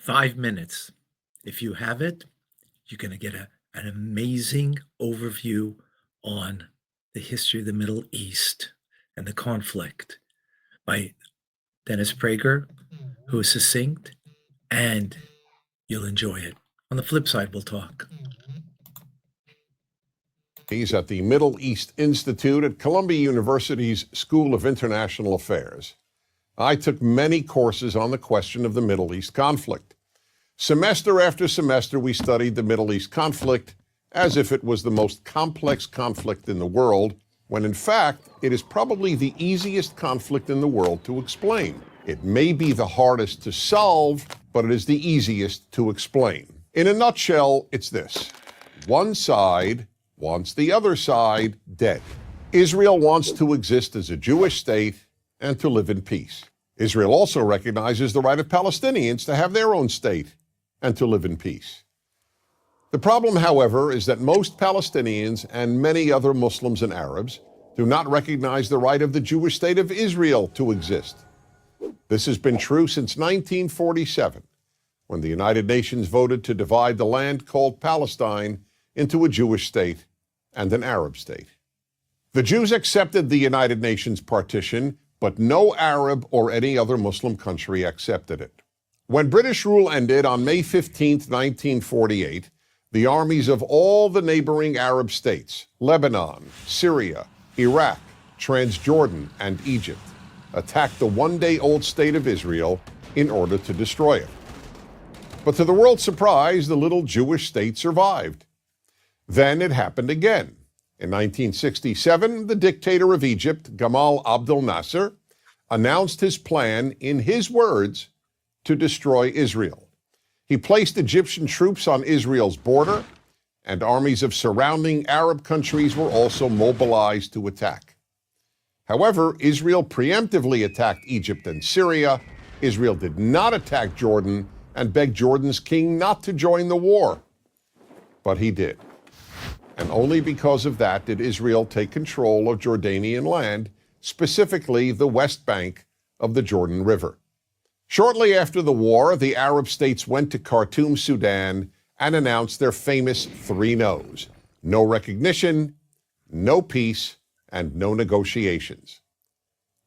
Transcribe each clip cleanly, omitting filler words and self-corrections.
5 minutes. If you have it, you're going to get an amazing overview on the history of the Middle East and the conflict by Dennis Prager, who is succinct, and you'll enjoy it. On the flip side, we'll talk. He's at the Middle East Institute at Columbia University's School of International Affairs. I took many courses on the question of the Middle East conflict. Semester after semester, we studied the Middle East conflict as if it was the most complex conflict in the world, when in fact, it is probably the easiest conflict in the world to explain. It may be the hardest to solve, but it is the easiest to explain. In a nutshell, it's this. One side wants the other side dead. Israel wants to exist as a Jewish state and to live in peace. Israel also recognizes the right of Palestinians to have their own state and to live in peace. The problem, however, is that most Palestinians and many other Muslims and Arabs do not recognize the right of the Jewish state of Israel to exist. This has been true since 1947, when the United Nations voted to divide the land called Palestine into a Jewish state and an Arab state. The Jews accepted the United Nations partition, but no Arab or any other Muslim country accepted it. When British rule ended on May 15, 1948, the armies of all the neighboring Arab states, Lebanon, Syria, Iraq, Transjordan, and Egypt, attacked the one-day-old state of Israel in order to destroy it. But to the world's surprise, the little Jewish state survived. Then it happened again. In 1967, the dictator of Egypt, Gamal Abdel Nasser, announced his plan, in his words, to destroy Israel. He placed Egyptian troops on Israel's border, and armies of surrounding Arab countries were also mobilized to attack. However, Israel preemptively attacked Egypt and Syria. Israel did not attack Jordan and begged Jordan's king not to join the war. But he did. And only because of that did Israel take control of Jordanian land, specifically the West Bank of the Jordan River. Shortly after the war, the Arab states went to Khartoum, Sudan, and announced their famous three no's: no recognition, no peace, and no negotiations.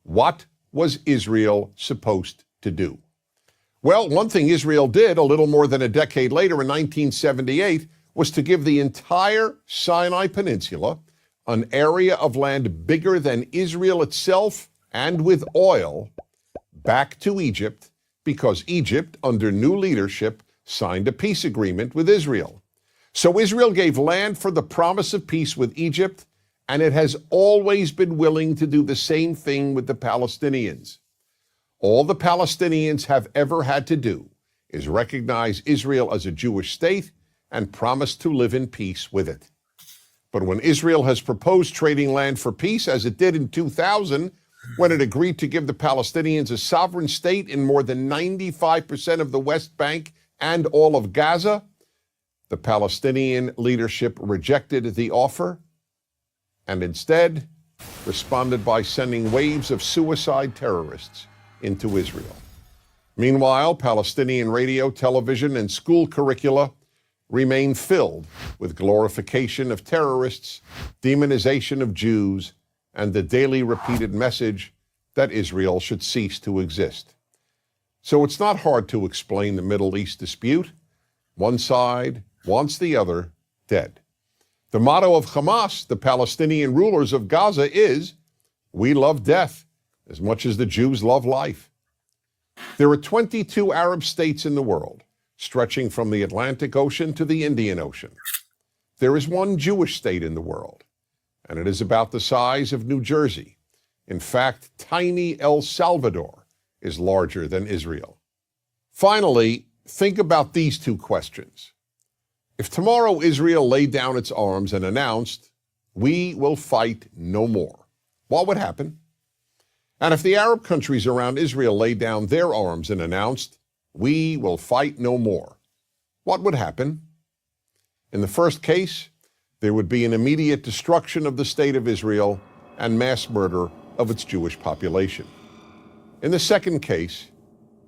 What was Israel supposed to do? Well, one thing Israel did a little more than a decade later in 1978 was to give the entire Sinai Peninsula, an area of land bigger than Israel itself and with oil, back to Egypt, because Egypt, under new leadership, signed a peace agreement with Israel. So Israel gave land for the promise of peace with Egypt, and it has always been willing to do the same thing with the Palestinians. All the Palestinians have ever had to do is recognize Israel as a Jewish state and promise to live in peace with it. But when Israel has proposed trading land for peace, as it did in 2000, when it agreed to give the Palestinians a sovereign state in more than 95% of the West Bank and all of Gaza, the Palestinian leadership rejected the offer and instead responded by sending waves of suicide terrorists into Israel. Meanwhile, Palestinian radio, television, and school curricula remain filled with glorification of terrorists, demonization of Jews, and the daily repeated message that Israel should cease to exist. So it's not hard to explain the Middle East dispute. One side wants the other dead. The motto of Hamas, the Palestinian rulers of Gaza, is, "We love death as much as the Jews love life." There are 22 Arab states in the world, stretching from the Atlantic Ocean to the Indian Ocean. There is one Jewish state in the world, and it is about the size of New Jersey. In fact, tiny El Salvador is larger than Israel. Finally, think about these two questions. If tomorrow Israel laid down its arms and announced, "We will fight no more," what would happen? And if the Arab countries around Israel laid down their arms and announced, "We will fight no more," what would happen? In the first case, there would be an immediate destruction of the state of Israel and mass murder of its Jewish population. In the second case,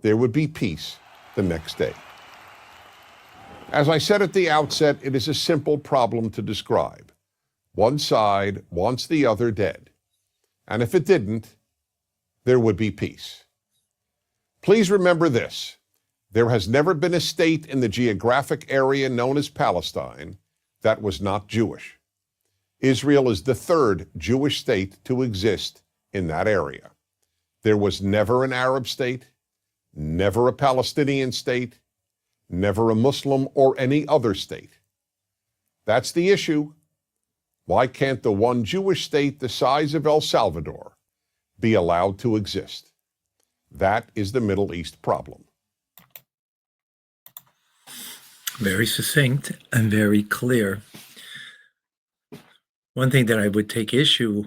there would be peace the next day. As I said at the outset, it is a simple problem to describe. One side wants the other dead. And if it didn't, there would be peace. Please remember this. There has never been a state in the geographic area known as Palestine that was not Jewish. Israel is the third Jewish state to exist in that area. There was never an Arab state, never a Palestinian state, never a Muslim or any other state. That's the issue. Why can't the one Jewish state the size of El Salvador be allowed to exist? That is the Middle East problem. Very succinct and very clear. One thing that I would take issue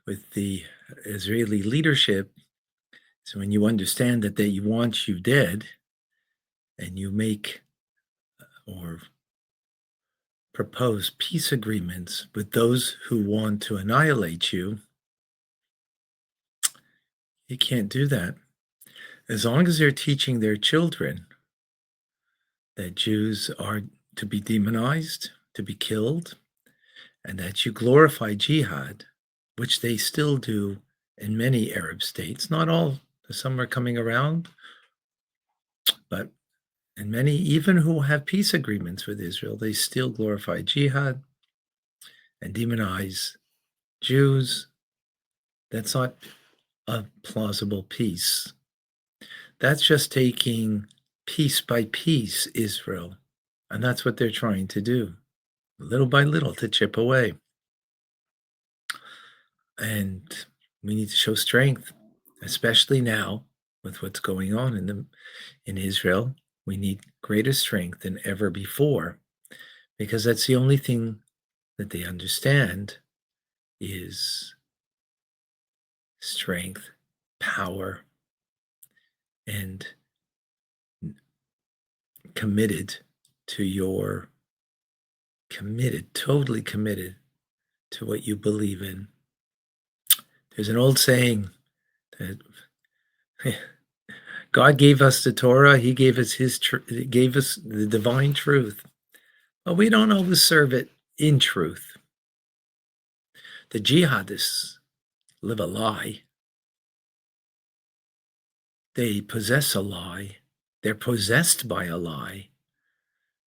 with the Israeli leadership is when you understand that they want you dead and you make or propose peace agreements with those who want to annihilate you, you can't do that. As long as they're teaching their children that Jews are to be demonized, to be killed, and that you glorify jihad, which they still do in many Arab states, not all, some are coming around, but in many, even who have peace agreements with Israel, they still glorify jihad and demonize Jews. That's not a plausible peace. That's just taking piece by piece Israel, and that's what they're trying to do, little by little, to chip away. And we need to show strength, especially now with what's going on in Israel. We need greater strength than ever before, because that's the only thing that they understand is strength, power, and totally committed to what you believe in. There's an old saying that God gave us the Torah, he gave us gave us the divine truth, but we don't always serve it in truth. The jihadists live a lie. They possess a lie. They're possessed by a lie,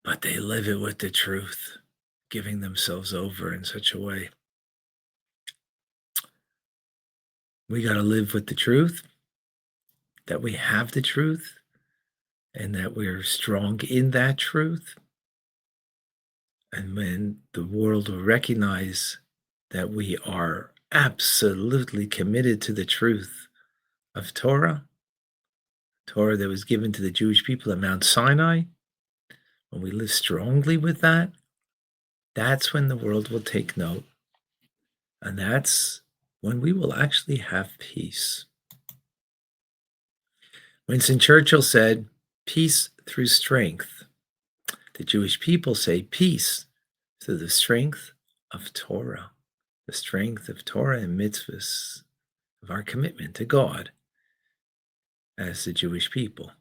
but they live it with the truth, giving themselves over in such a way. We got to live with the truth, that we have the truth, and that we're strong in that truth. And when the world will recognize that we are absolutely committed to the truth of Torah that was given to the Jewish people at Mount Sinai, when we live strongly with that, that's when the world will take note. And that's when we will actually have peace. Winston Churchill said, peace through strength. The Jewish people say peace through the strength of Torah, the strength of Torah and mitzvahs, of our commitment to God as the Jewish people.